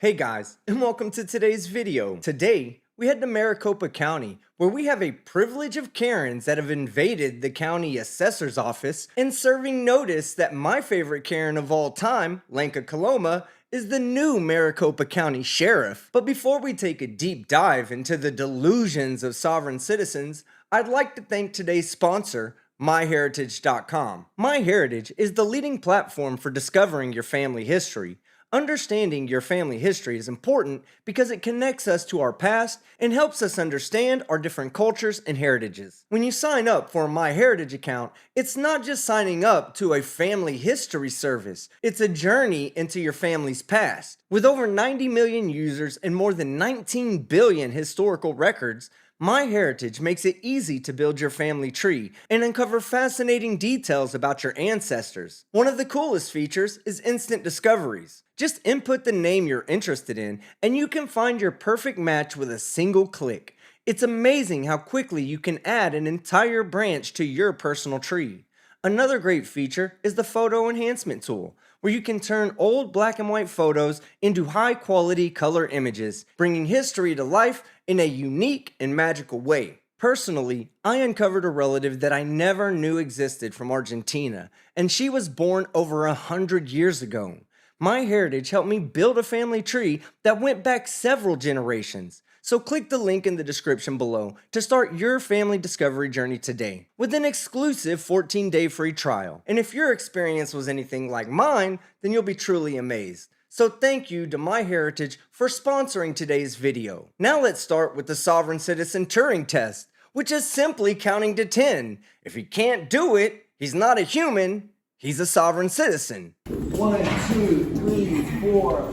Hey guys, and welcome to today's video. Today, we head to Maricopa County, where we have a privilege of Karens that have invaded the county assessor's office and serving notice that my favorite Karen of all time, Lenka Koloma, is the new Maricopa County Sheriff. But before we take a deep dive into the delusions of sovereign citizens, I'd like to thank today's sponsor, MyHeritage.com. MyHeritage is the leading platform for discovering your family history. Understanding your family history is important because it connects us to our past and helps us understand our different cultures and heritages. When you sign up for a MyHeritage account, it's not just signing up to a family history service, it's a journey into your family's past. With over 90 million users and more than 19 billion historical records, MyHeritage makes it easy to build your family tree and uncover fascinating details about your ancestors. One of the coolest features is instant discoveries. Just input the name you're interested in and you can find your perfect match with a single click. It's amazing how quickly you can add an entire branch to your personal tree. Another great feature is the photo enhancement tool, where you can turn old black and white photos into high-quality color images, bringing history to life in a unique and magical way. Personally, I uncovered a relative that I never knew existed from Argentina, and she was born over 100 years ago. MyHeritage helped me build a family tree that went back several generations. So click the link in the description below to start your family discovery journey today with an exclusive 14-day free trial. And if your experience was anything like mine, then you'll be truly amazed. So thank you to MyHeritage for sponsoring today's video. Now let's start with the Sovereign Citizen Turing Test, which is simply counting to 10. If he can't do it, he's not a human, he's a sovereign citizen. 1, 2, 3, 4,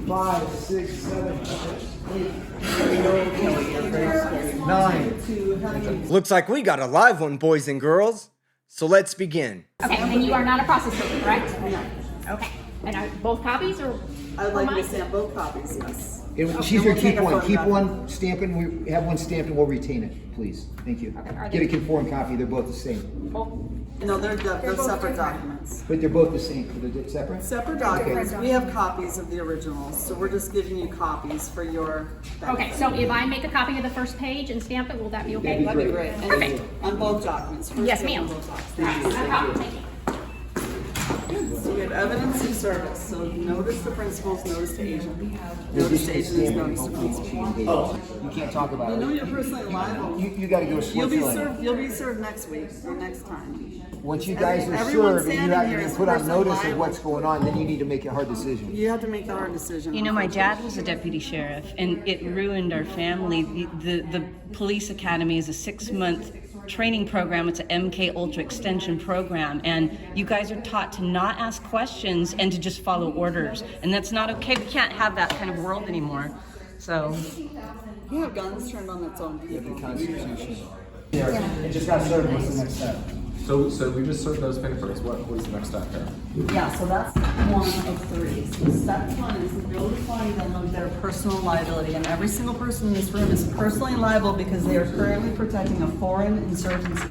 5, 6, 7, 8, 9. Looks like we got a live one, boys and girls. So let's begin. Okay, and you are not a process server, correct? No. Okay. And are both copies or? I'd like to stamp both copies, yes. She's here, keep one. Keep one, stamp it, we have one stamped and we'll retain it, please. Thank you. Okay, Get a conformed copy, they're both the same. No, they're separate documents. But they're both the same, they're separate? Separate documents. We have copies of the originals, so we're just giving you copies for your benefit. Okay, so if I make a copy of the first page and stamp it, will that be okay? That'd be great. And Perfect. on both documents. First Yes, give ma'am. them both documents. All right, no problem, thank you. So we have evidence of service. So notice to principals, notice to agent. Notice to agent is notice to principal. Oh, you can't talk about You it. know you're personally liable. You gotta go to You'll be Switzerland. served. You'll be served next week or next time. Once you guys are Everyone served and you standing have here to is put on personally notice of liable. what's going on, then you need to make a hard decision. You have to make the hard decision. You know, my dad was a deputy sheriff, and it ruined our family. The police academy is a 6-month training program. It's an MK Ultra extension program, and you guys are taught to not ask questions and to just follow orders, and that's not okay. We can't have that kind of world anymore. So, You have guns turned on its own people. Constitution. It just got served, what's the next step? So we just served those papers. What was the next step here? Yeah, so that's one of three. So step one is notifying them of their personal liability, and every single person in this room is personally liable because they are currently protecting a foreign insurgency.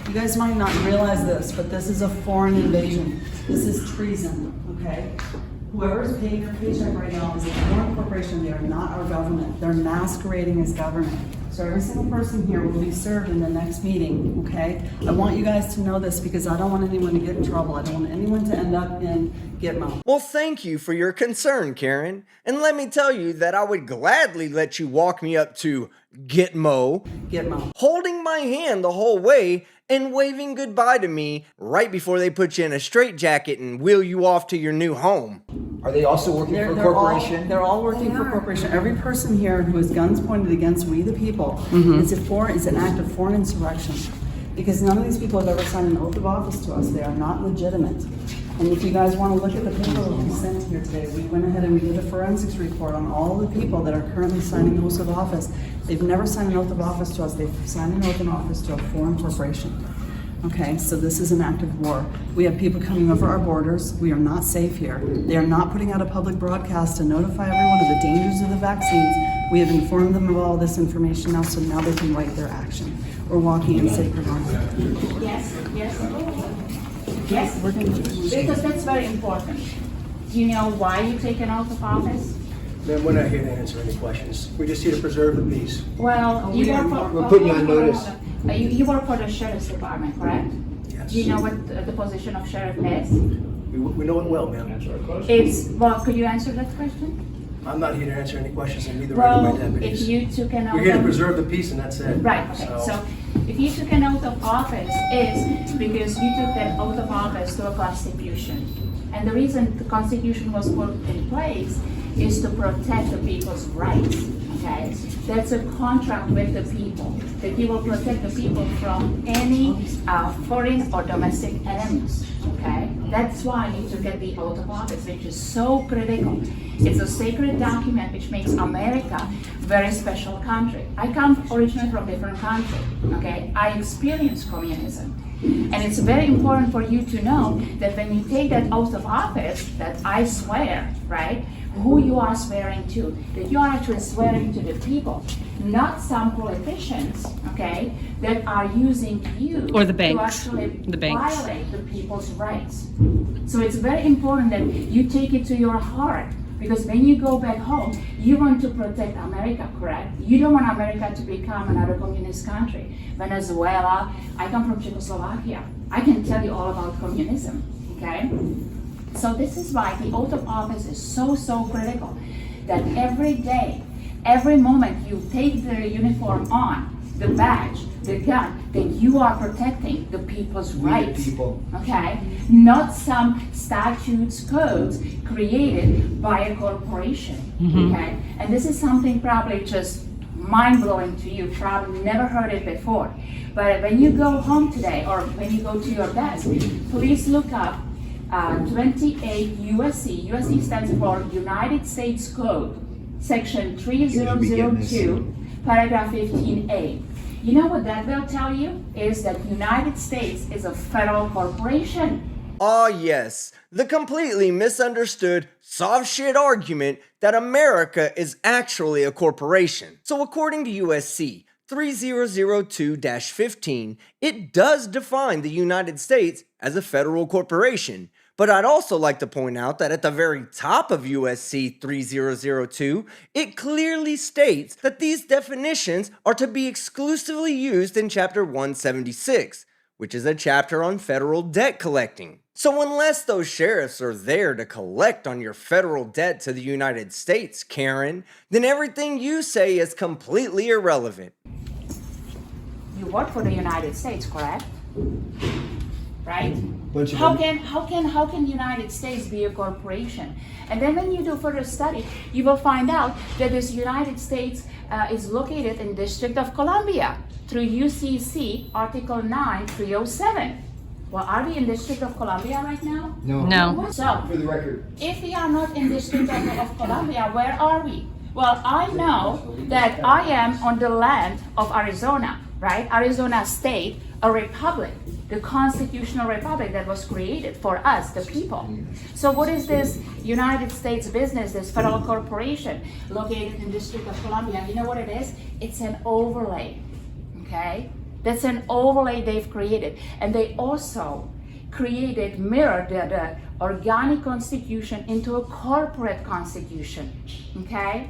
You guys might not realize this, but this is a foreign invasion. This is treason, okay? Whoever is paying your paycheck right now is a foreign corporation. They are not our government. They're masquerading as government. So every single person here will be served in the next meeting, okay? I want you guys to know this because I don't want anyone to get in trouble. I don't want anyone to end up in Gitmo. Well, thank you for your concern, Karen. And let me tell you that I would gladly let you walk me up to Gitmo, holding my hand the whole way and waving goodbye to me right before they put you in a straitjacket and wheel you off to your new home. Are they also working for a corporation? They're all working for a corporation. Every person here who has guns pointed against we the people is an act of foreign insurrection. Because none of these people have ever signed an oath of office to us. They are not legitimate. And if you guys want to look at the paper that we sent here today, we went ahead and we did a forensics report on all the people that are currently signing oaths of office. They've never signed an oath of office to us. They've signed an oath of office to a foreign corporation. Okay, so this is an act of war. We have people coming over our borders. We are not safe here. They are not putting out a public broadcast to notify everyone of the dangers of the vaccines. We have informed them of all this information now, so now they can write their action. We're walking in sacred honor. Yes, because that's very important. Do you know why you take an oath of office? Ma'am, we're not here to answer any questions. We're just here to preserve the peace. Well, you work for. We're putting you on notice. You work for the sheriff's department, correct? Yes. Do you know what the position of sheriff is? We know it well, ma'am. It's, well, could you answer that question? I'm not here to answer any questions, and neither are my Well, deputies. if you took an oath. We're here to of- preserve the peace, and that's it. Right, okay, so if you took an oath of office, it's because you took an oath of office to a constitution. And the reason the constitution was put in place is to protect the people's rights, okay? That's a contract with the people, that you will protect the people from any foreign or domestic enemies, okay? That's why you took the oath of office, which is so critical. It's a sacred document which makes America a very special country. I come originally from a different country, okay? I experienced communism. And it's very important for you to know that when you take that oath of office, that I swear, right, who you are swearing to, that you are actually swearing to the people, not some politicians, okay, that are using you Or the banks. to actually The banks. violate the people's rights. So it's very important that you take it to your heart, because when you go back home, you want to protect America, correct? You don't want America to become another communist country. Venezuela, I come from Czechoslovakia. I can tell you all about communism, okay? So this is why the oath of office is so, so critical, that every day, every moment you take the uniform on, the badge, the gun, that you are protecting the people's rights. people. Okay? Not some statutes, codes created by a corporation. Okay? And this is something probably just mind-blowing to you, probably never heard it before. But when you go home today, or when you go to your desk, please look up 28 USC. USC stands for United States Code, section 3002, paragraph 15A. You know what that will tell you? Is that United States is a federal corporation. Ah, yes, the completely misunderstood soft shit argument that America is actually a corporation. So according to USC 3002-15, it does define the United States as a federal corporation. But I'd also like to point out that at the very top of USC 3002, it clearly states that these definitions are to be exclusively used in Chapter 176, which is a chapter on federal debt collecting. So unless those sheriffs are there to collect on your federal debt to the United States, Karen, then everything you say is completely irrelevant. You work for the United States, correct? Right? Bunch of How them- can United States be a corporation? And then when you do further study, you will find out that this United States is located in District of Columbia through UCC Article 9307. Well, are we in District of Columbia right now? No. So, For the record. if we are not in District of Columbia, where are we? Well, I know that I am on the land of Arizona, right? Arizona State, a republic, the constitutional republic that was created for us, the people. So what is this United States business, this federal corporation located in District of Columbia? You know what it is? It's an overlay, okay? That's an overlay they've created. And they also mirrored the organic constitution into a corporate constitution, okay?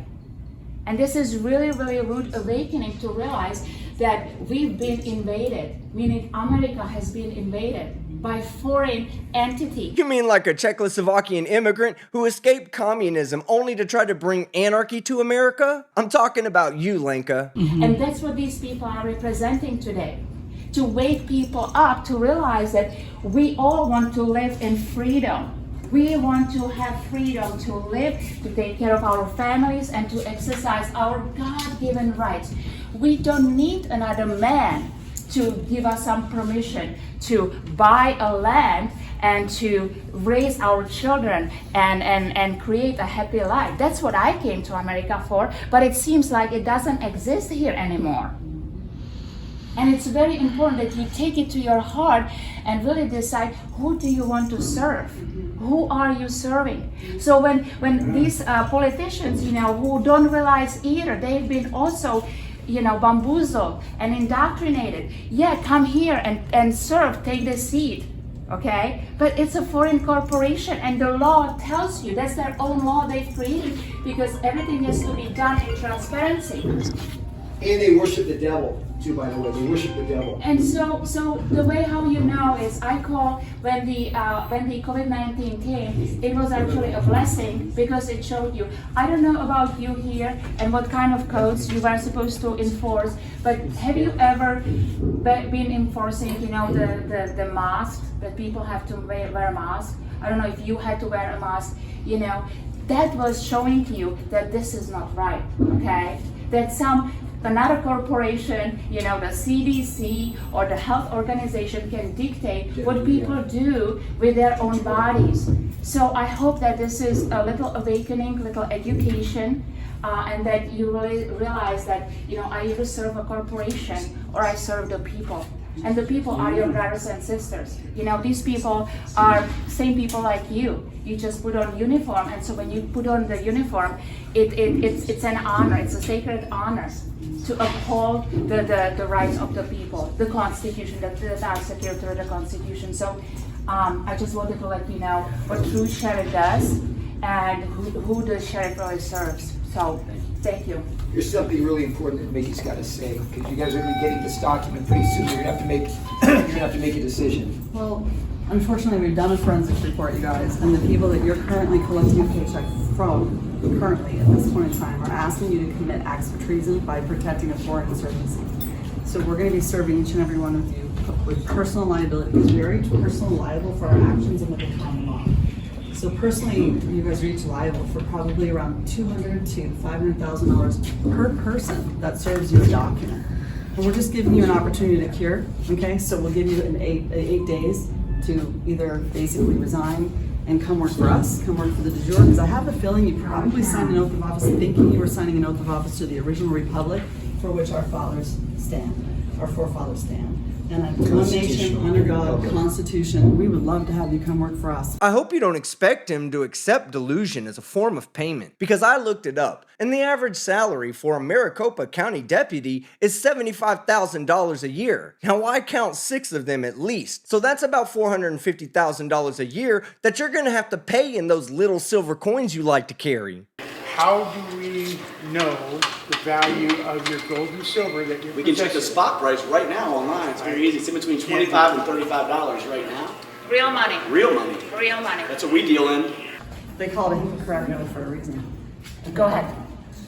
And this is really, really a rude awakening to realize that we've been invaded, meaning America has been invaded by foreign entity. You mean like a Czechoslovakian immigrant who escaped communism only to try to bring anarchy to America? I'm talking about you, Lenka. And that's what these people are representing today. To wake people up to realize that we all want to live in freedom. We want to have freedom to live, to take care of our families, and to exercise our God-given rights. We don't need another man to give us some permission to buy a land and to raise our children and create a happy life. That's what I came to America for, but it seems like it doesn't exist here anymore. And it's very important that you take it to your heart and really decide, who do you want to serve? Who are you serving? So when these politicians, who don't realize either, they've been also, bamboozled and indoctrinated. Yeah, come here and serve, take the seat. okay? But it's a foreign corporation, and the law tells you that's their own law they've created because everything has to be done in transparency. And they worship the devil, too, by the way. They worship the devil. And so the way how you know is I call when the COVID-19 came, it was actually a blessing because it showed you. I don't know about you here and what kind of codes you were supposed to enforce, but have you ever been enforcing, you know, the mask that people have to wear a mask? I don't know if you had to wear a mask, you know. That was showing you that this is not right, okay? That another corporation, you know, the CDC or the health organization can dictate what people do with their own bodies. So I hope that this is a little awakening, little education, and that you really realize that, you know, I either serve a corporation or I serve the people. And the people are your brothers and sisters. You know, these people are same people like you. You just put on uniform, and so when you put on the uniform, it's an honor. It's a sacred honor to uphold the rights of the people, the Constitution, that are secured through the Constitution. So I just wanted to let you know what true sheriff does and who the sheriff really serves. So thank you. There's something really important that Mickey's got to say, because you guys are going to be getting this document pretty soon. You're going to have to make a decision. Well, unfortunately, we've done a forensics report, you guys, and the people that you're currently collecting a paycheck from, currently at this point in time, are asking you to commit acts of treason by protecting a foreign insurgency. So we're going to be serving each and every one of you with personal liability, because we're each personally liable for our actions under the common law. So personally, you guys are each liable for probably around $200,000 to $500,000 per person that serves you a document. And we're just giving you an opportunity to cure, okay? So we'll give you eight days to either basically resign and come work for us, come work for the de jure, because I have a feeling you probably signed an oath of office thinking you were signing an oath of office to the original republic for which our fathers stand, our forefathers stand. And one nation, under God, Constitution. We would love to have you come work for us. I hope you don't expect him to accept delusion as a form of payment, because I looked it up, and the average salary for a Maricopa County deputy is $75,000 a year. Now I count 6 of them at least, so that's about $450,000 a year that you're gonna have to pay in those little silver coins you like to carry. How do we know the value of your gold and silver that you're We can check the possessing? spot price right now online. It's very easy. It's in between $25 and $35 right now. Real money. Real money. Real money. That's what we deal in. They call it a Hippocratic oath for a reason. Go ahead.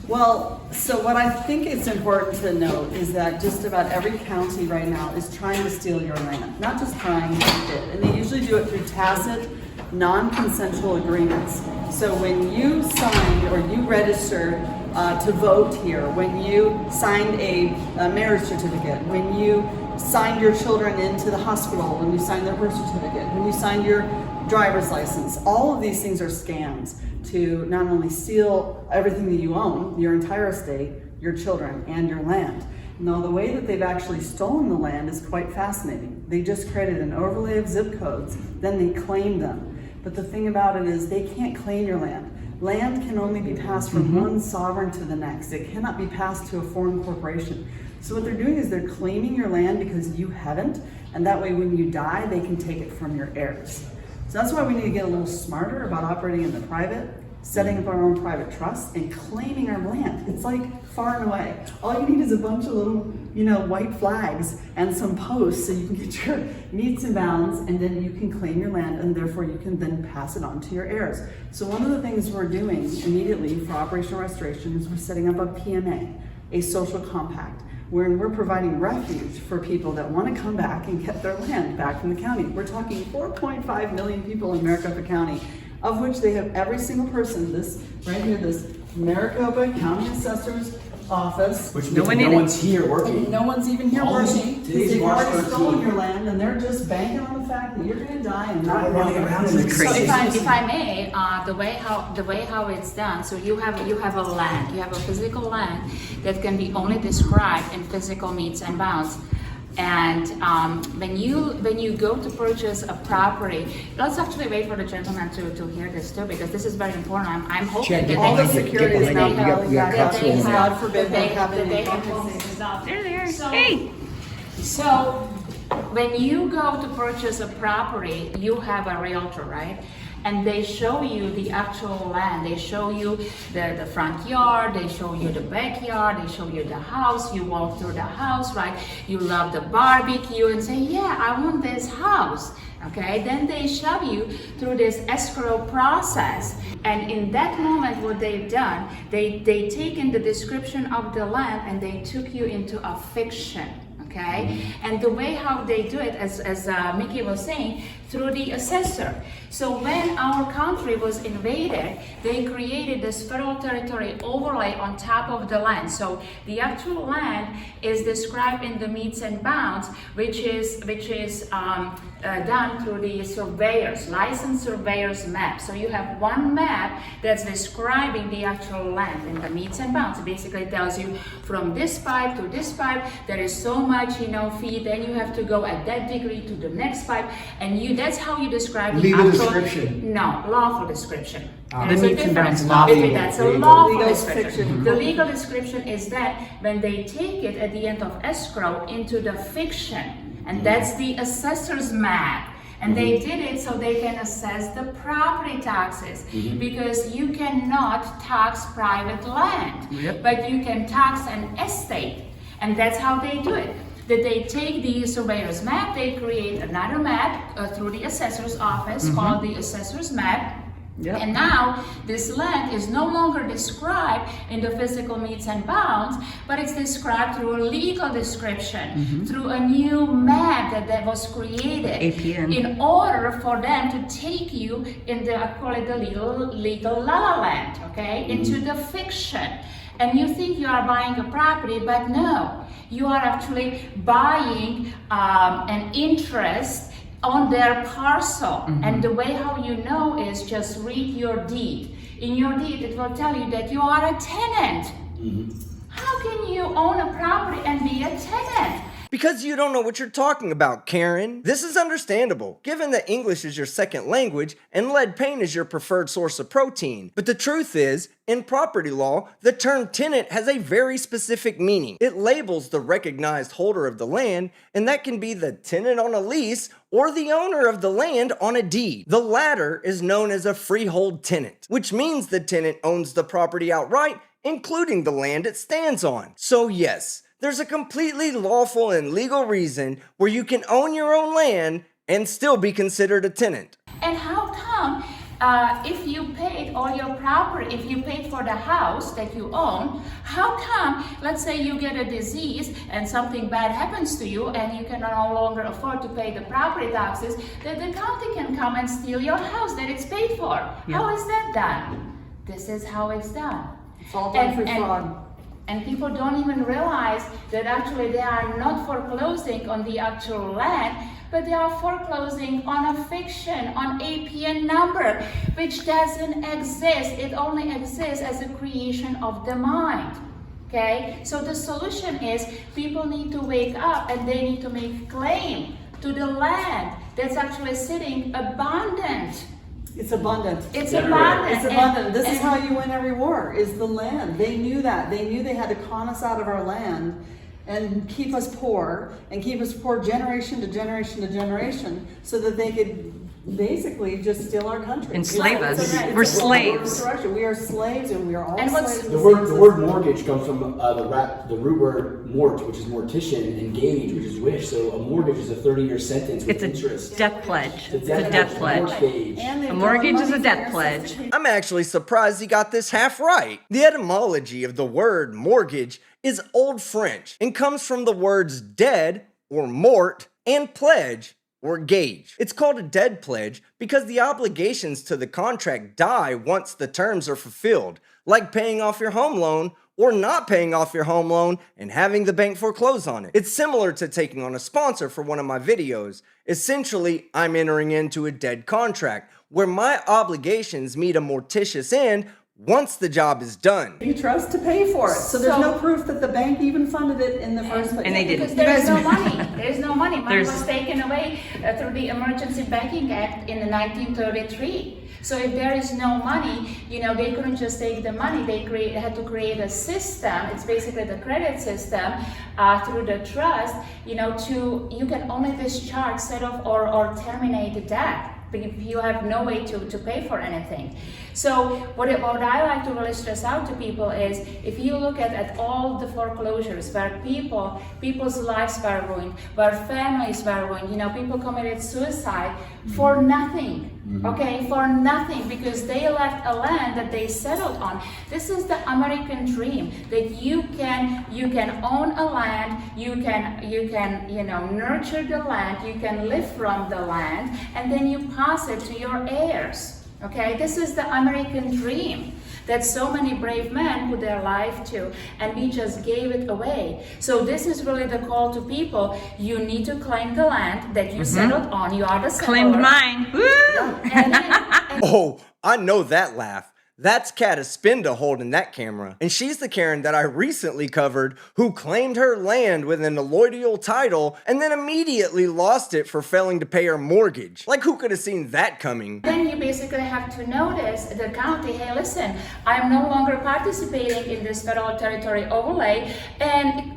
Well, so what I think it's important to note is that just about every county right now is trying to steal your land. Not just trying, they did. And they usually do it through tacit, non-consensual agreements. So when you signed or you registered to vote here, when you signed a marriage certificate, when you signed your children into the hospital, when you signed their birth certificate, when you signed your driver's license, all of these things are scams to not only steal everything that you own, your entire estate, your children, and your land. Now, the way that they've actually stolen the land is quite fascinating. They just created an overlay of zip codes, then they claim them. But the thing about it is they can't claim your land. Land can only be passed from one sovereign to the next. It cannot be passed to a foreign corporation. So what they're doing is they're claiming your land because you haven't, and that way when you die, they can take it from your heirs. So that's why we need to get a little smarter about operating in the private, setting up our own private trust, and claiming our land. It's like far and away. All you need is a bunch of little, white flags and some posts so you can get your meets and bounds, and then you can claim your land, and therefore you can then pass it on to your heirs. So one of the things we're doing immediately for operational restoration is we're setting up a PMA, a social compact, wherein we're providing refuge for people that want to come back and get their land back from the county. We're talking 4.5 million people in Maricopa County, of which they have every single person, this right here, this Maricopa County Assessor's Office. Which means no one's here working. No one's even here working. Today's They've March already 13th. stolen your land, and they're just banking on the fact that you're going to die and not running around in the So crazy. if I may, the way how it's done, so you have a land, you have a physical land that can be only described in physical meets and bounds. And when you go to purchase a property, let's actually wait for the gentleman to hear this too, because this is very important. I'm hoping Chad, that get they all the behind you, security is get now behind you. You got back cops up. rolling God in. forbid that that happen they in have Kansas. this resolved. There they are. So- Hey. So when you go to purchase a property, you have a realtor, right? And they show you the actual land. They show you the front yard, they show you the backyard, they show you the house. You walk through the house, right? You love the barbecue and say, yeah, I want this house. Okay, then they shove you through this escrow process. And in that moment, what they've done, they taken the description of the land and they took you into a fiction. Okay, and the way how they do it, as Mickey was saying, through the assessor. So when our country was invaded, they created this federal territory overlay on top of the land. So the actual land is described in the metes and bounds, which is done through the surveyors, licensed surveyors map. So you have one map that's describing the actual land in the metes and bounds. It basically tells you from this pipe to this pipe, there is so much, feet, then you have to go at that degree to the next pipe, and that's how you describe the Legal actual description. No, lawful description. The There's a metes and difference bounds. between that's a lawful Legal description. fiction. The legal description is that when they take it at the end of escrow into the fiction, and that's the assessor's map. And they did it so they can assess the property taxes, because you cannot tax private land, but you can tax an estate, and that's how they do it. That they take the surveyor's map, they create another map through the assessor's office called the assessor's map. Yep. And now this land is no longer described in the physical metes and bounds, but it's described through a legal description, through a new map that was created APN. in order for them to take you in the, I call it the legal la la land, okay, into the fiction. And you think you are buying a property, but no, you are actually buying an interest on their parcel. And the way how you know is just read your deed. In your deed, it will tell you that you are a tenant. How can you own a property and be a tenant? Because you don't know what you're talking about, Karen. This is understandable, given that English is your second language and lead paint is your preferred source of protein. But the truth is, in property law, the term tenant has a very specific meaning. It labels the recognized holder of the land, and that can be the tenant on a lease or the owner of the land on a deed. The latter is known as a freehold tenant, which means the tenant owns the property outright, including the land it stands on. So yes, there's a completely lawful and legal reason where you can own your own land and still be considered a tenant. And how come if you paid all your property, if you paid for the house that you own, how come, let's say you get a disease and something bad happens to you and you can no longer afford to pay the property taxes, that the county can come and steal your house that it's paid for? How is that done? This is how it's done. It's all done for fraud. And people don't even realize that actually they are not foreclosing on the actual land, but they are foreclosing on a fiction, on APN number, which doesn't exist. It only exists as a creation of the mind. Okay? So the solution is people need to wake up and they need to make claim to the land that's actually sitting abundant. It's abundant. It's abundant. It's abundant. This is how you win every war, is the land. They knew that. They knew they had to con us out of our land and keep us poor generation to generation to generation, so that they could basically just steal our country. Enslave us. It's We're a slaves. We are slaves, and we are all And what's- slaves. The word mortgage comes from the root word mort, which is mortician, and gauge, which is wish. So a mortgage is a 30-year sentence with It's a interest. death pledge. It's It's a death pledge. Mortgage. And they've A got mortgage is money a for death your pledge. substitute. I'm actually surprised he got this half right. The etymology of the word mortgage is Old French and comes from the words dead or mort and pledge or gauge. It's called a dead pledge because the obligations to the contract die once the terms are fulfilled, like paying off your home loan or not paying off your home loan and having the bank foreclose on it. It's similar to taking on a sponsor for one of my videos. Essentially, I'm entering into a dead contract where my obligations meet a morticious end once the job is done. You trust to pay for it, so there's no proof that the bank even funded it in the first place. And they didn't. Because there's no money. There's no money. Money There's- was taken away through the Emergency Banking Act in 1933. So if there is no money, they couldn't just take the money. They had to create a system. It's basically the credit system through the trust. You can only discharge, settle, or terminate the debt if you have no way to pay for anything. So what I like to really stress out to people is, if you look at all the foreclosures where people's lives were ruined, where families were ruined, people committed suicide for nothing. Okay, for nothing, because they left a land that they settled on. This is the American dream, that you can own a land, you can nurture the land, you can live from the land, and then you pass it to your heirs. Okay, this is the American dream that so many brave men put their life to, and we just gave it away. So this is really the call to people. You need to claim the land that you settled on. You are the settler. Claimed mine. Woo! Oh, I know that laugh. That's Kat Espinda holding that camera. And she's the Karen that I recently covered who claimed her land with an alloidial title and then immediately lost it for failing to pay her mortgage. Like, who could have seen that coming? Then you basically have to notice the county, hey, listen, I'm no longer participating in this federal territory overlay, and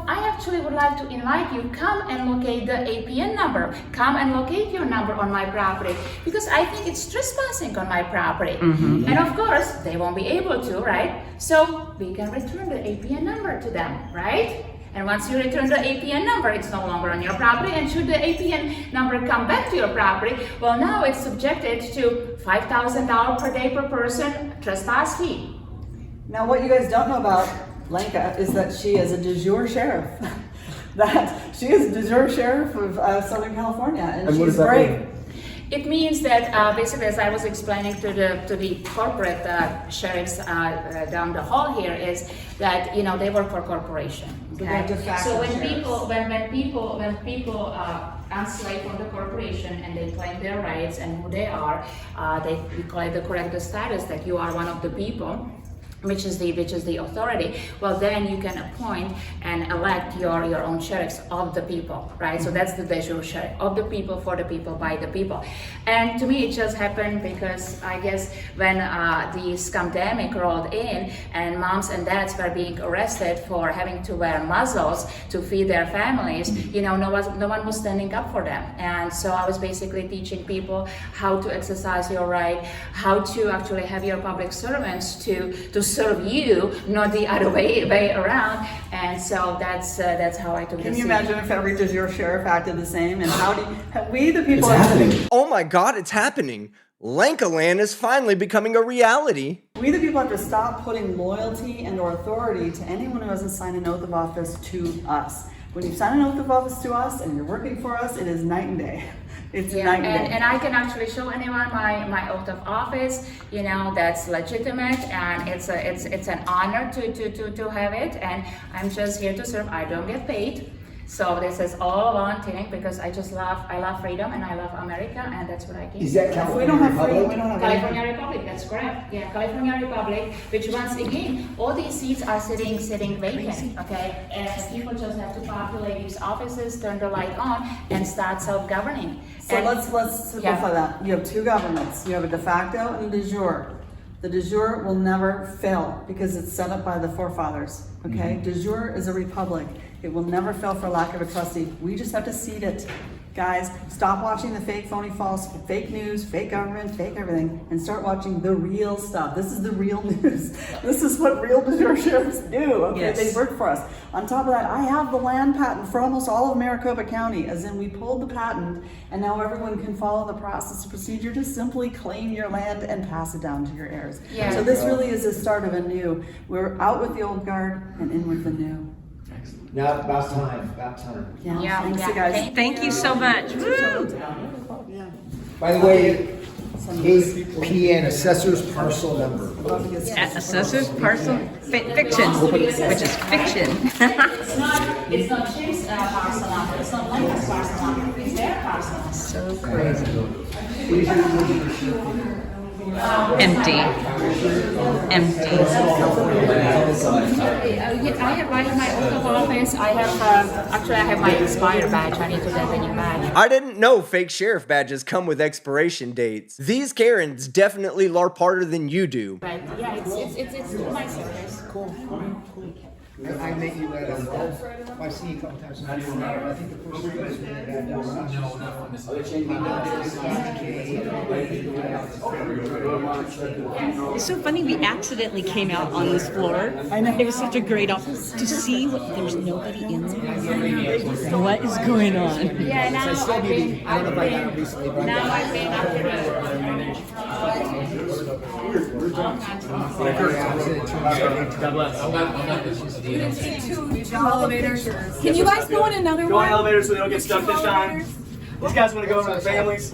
I actually would like to invite you, come and locate the APN number, come and locate your number on my property, because I think it's trespassing on my property. And of course, they won't be able to, right? So we can return the APN number to them, right? And once you return the APN number, it's no longer on your property. And should the APN number come back to your property, well, now it's subjected to $5,000 per day per person trespass fee. Now, what you guys don't know about Lenka is that she is a de jure sheriff. That she is a de jure sheriff of Southern California, and what she's does that brave. mean? It means that basically, as I was explaining to the corporate sheriffs down the hall here, is that they work for a corporation. Okay? de facto So when sheriffs. people unslave from the corporation and they claim their rights and who they are, we call it the corrective status, that you are one of the people, which is the authority. Well, then you can appoint and elect your own sheriffs of the people, right? So that's the de jure sheriff, of the people, for the people, by the people. And to me, it just happened because I guess when the scamdemic rolled in and moms and dads were being arrested for having to wear muzzles to feed their families, no one was standing up for them. And so I was basically teaching people how to exercise your right, how to actually have your public servants to serve you, not the other way around. And so that's how I took this. Can you imagine if every de jure sheriff acted the same? And we the people It's are happening. Oh my God, it's happening. Lenka land is finally becoming a reality. We the people have to stop putting loyalty and or authority to anyone who hasn't signed an oath of office to us. When you sign an oath of office to us and you're working for us, it is night and day. It's night and day. And I can actually show anyone my oath of office, that's legitimate, and it's an honor to have it, and I'm just here to serve. I don't get paid. So this is all volunteering because I love freedom and I love America, and that's what I give. Is that We California don't have Republic? freedom, we don't have California Republic, that's correct. Yeah, California Republic, which once again, all these seats are sitting vacant, okay? And people just have to populate these offices, turn the light on, and start self-governing. So let's simplify that. You have two governments. You have a de facto and a de jure. The de jure will never fail because it's set up by the forefathers. Okay? De jure is a republic. It will never fail for lack of a trustee. We just have to seat it. Guys, stop watching the fake, phony, false, fake news, fake government, fake everything, and start watching the real stuff. This is the real news. This is what real de jure sheriffs do. Okay, Yes. they work for us. On top of that, I have the land patent for almost all of Maricopa County, as in we pulled the patent, and now everyone can follow the process and procedure to simply claim your land and pass it down to your heirs. Yeah. So this really is the start of a new. We're out with the old guard and in with the new. Now, about time. Yeah, Thanks, yeah. you guys. Thank you so much. Woo! By the way, APN, assessor's parcel number. Assessor's parcel fiction, which is fiction. It's not Jim's parcel number, it's not Lenka's parcel number, it's their parcel number. So crazy. Empty. Empty. I have my oath of office. I have my expired badge. I need to get a new badge. I didn't know fake sheriff badges come with expiration dates. These Karens definitely LARP harder than you do. But yeah, it's my service. Cool. I met you at I see you a couple times. I think the first one was when It's so funny we accidentally came out on this floor. I know. It was such a great opportunity to see there's nobody in there. What is going on? Yeah, now I've been Two elevators. Can you guys go in another Go one? on elevators so they don't get stuck this time. These guys want to go over their families.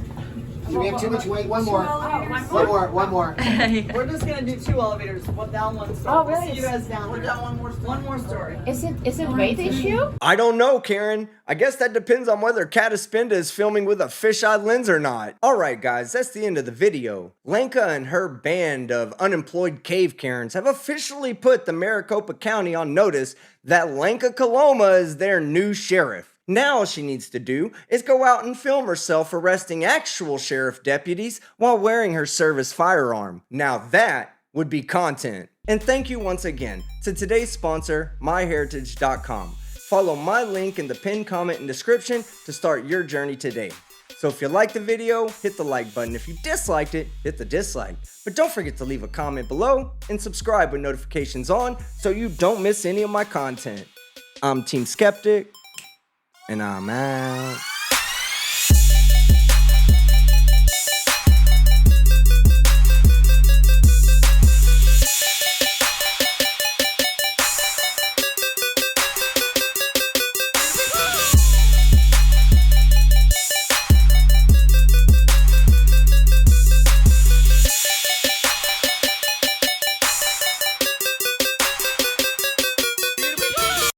We have too much weight. One more. One more. We're just gonna do 2 elevators, one down, one story. Oh, really? See you guys down. We're down one more story. Is it weight issue? I don't know, Karen. I guess that depends on whether Cataspinda is filming with a fisheye lens or not. Alright guys, that's the end of the video. Lenka and her band of unemployed cave Karens have officially put the Maricopa County on notice that Lenka Koloma is their new sheriff. Now all she needs to do is go out and film herself arresting actual sheriff deputies while wearing her service firearm. Now that would be content. And thank you once again to today's sponsor, myheritage.com. Follow my link in the pinned comment and description to start your journey today. So if you liked the video, hit the like button. If you disliked it, hit the dislike. But don't forget to leave a comment below and subscribe with notifications on so you don't miss any of my content. I'm Team Skeptic. And I'm out.